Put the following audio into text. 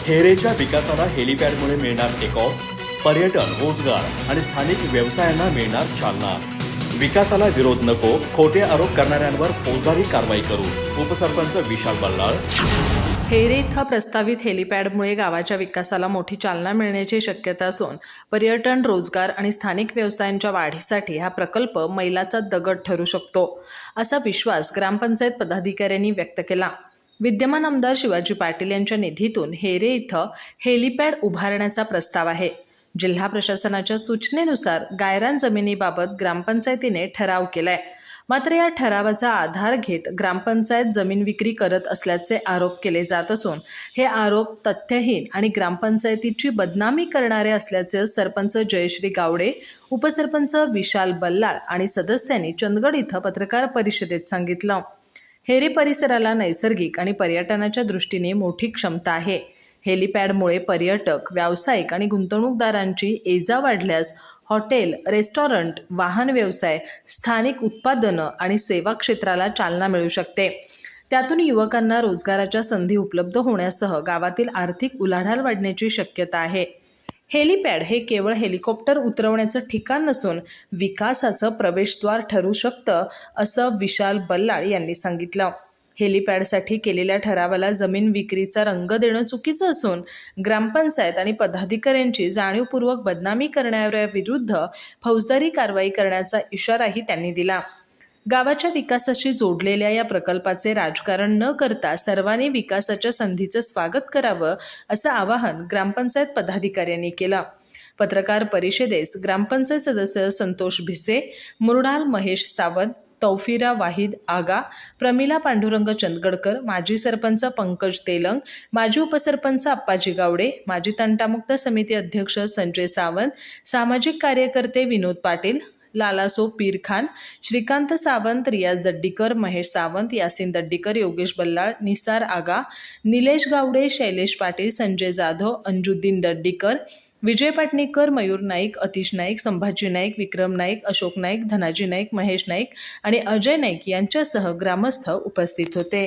हेरेच्या विकासाला हेलिपॅडमुळे मिळणार टेकऑफ, पर्यटन, रोजगार आणि स्थानिक व्यवसायांना मिळणार चालना। विकासाला विरोध नको, खोटे आरोप करणाऱ्यांवर फौजदारी कारवाई करू, उपसरपंच विशाल बल्लाळ। हेरे इथं प्रस्तावित हेलिपॅडमुळे गावाच्या विकासाला मोठी चालना मिळण्याची शक्यता असून पर्यटन, रोजगार आणि स्थानिक व्यवसायांच्या वाढीसाठी हा प्रकल्प मैलाचा दगड ठरू शकतो, असा विश्वास ग्रामपंचायत पदाधिकाऱ्यांनी व्यक्त केला। विद्यमान आमदार शिवाजी पाटील यांच्या निधीतून हेरे इथं हेलिपॅड उभारण्याचा प्रस्ताव आहे। जिल्हा प्रशासनाच्या सूचनेनुसार गायरान जमिनीबाबत ग्रामपंचायतीने ठराव केलाय। मात्र या ठरावाचा आधार घेत ग्रामपंचायत जमीन विक्री करत असल्याचे आरोप केले जात असून हे आरोप तथ्यहीन आणि ग्रामपंचायतीची बदनामी करणारे असल्याचे सरपंच जयश्री गावडे, उपसरपंच विशाल बल्लाळ आणि सदस्यांनी चंदगड इथं पत्रकार परिषदेत सांगितलं। हेरे परिसराला नैसर्गिक आणि पर्यटनाच्या दृष्टीने मोठी क्षमता आहे। हेलिपॅडमुळे पर्यटक, व्यावसायिक आणि गुंतवणूकदारांची ये-जा वाढल्यास हॉटेल, रेस्टॉरंट, वाहन व्यवसाय, स्थानिक उत्पादनं आणि सेवा क्षेत्राला चालना मिळू शकते। त्यातून युवकांना रोजगाराच्या संधी उपलब्ध होण्यासह गावातील आर्थिक उलाढाल वाढण्याची शक्यता आहे। हेलिपॅड हे केवळ हेलिकॉप्टर उतरवण्याचं ठिकाण नसून विकासाचं प्रवेशद्वार ठरू शकतं, असं विशाल बल्लाळ यांनी सांगितलं। हेलिपॅडसाठी केलेल्या ठरावाला जमीन विक्रीचा रंग देणं चुकीचं असून ग्रामपंचायत आणि पदाधिकाऱ्यांची जाणीवपूर्वक बदनामी करणाऱ्याविरुद्ध फौजदारी कारवाई करण्याचा इशाराही त्यांनी दिला। गावाच्या विकासाशी जोडलेल्या या प्रकल्पाचे राजकारण न करता सर्वांनी विकासाच्या संधीचं स्वागत करावं, असं आवाहन ग्रामपंचायत पदाधिकाऱ्यांनी केलं। पत्रकार परिषदेस ग्रामपंचायत सदस्य संतोष भिसे, मृणाल महेश सावंत, तौफिरा वाहिद आगा, प्रमिला पांडुरंग चंदगडकर, माजी सरपंच पंकज तेलंग, माजी उपसरपंच अप्पाजी गावडे, माजी तंटामुक्त समिती अध्यक्ष संजय सावंत, सामाजिक कार्यकर्ते विनोद पाटील, लालासो पीर खान, श्रीकांत सावंत, रियाज दड्डीकर, महेश सावंत, यासिन दड्डीकर, योगेश बल्लाळ, निसार आगा, निलेश गावडे, शैलेश पाटील, संजय जाधव, अंजुद्दीन दड्डीकर, विजय पाटणेकर, मयूर नाईक, अतिश नाईक, संभाजी नाईक, विक्रम नाईक, अशोक नाईक, धनाजी नाईक, महेश नाईक आणि अजय नाईक यांच्यासह ग्रामस्थ उपस्थित होते।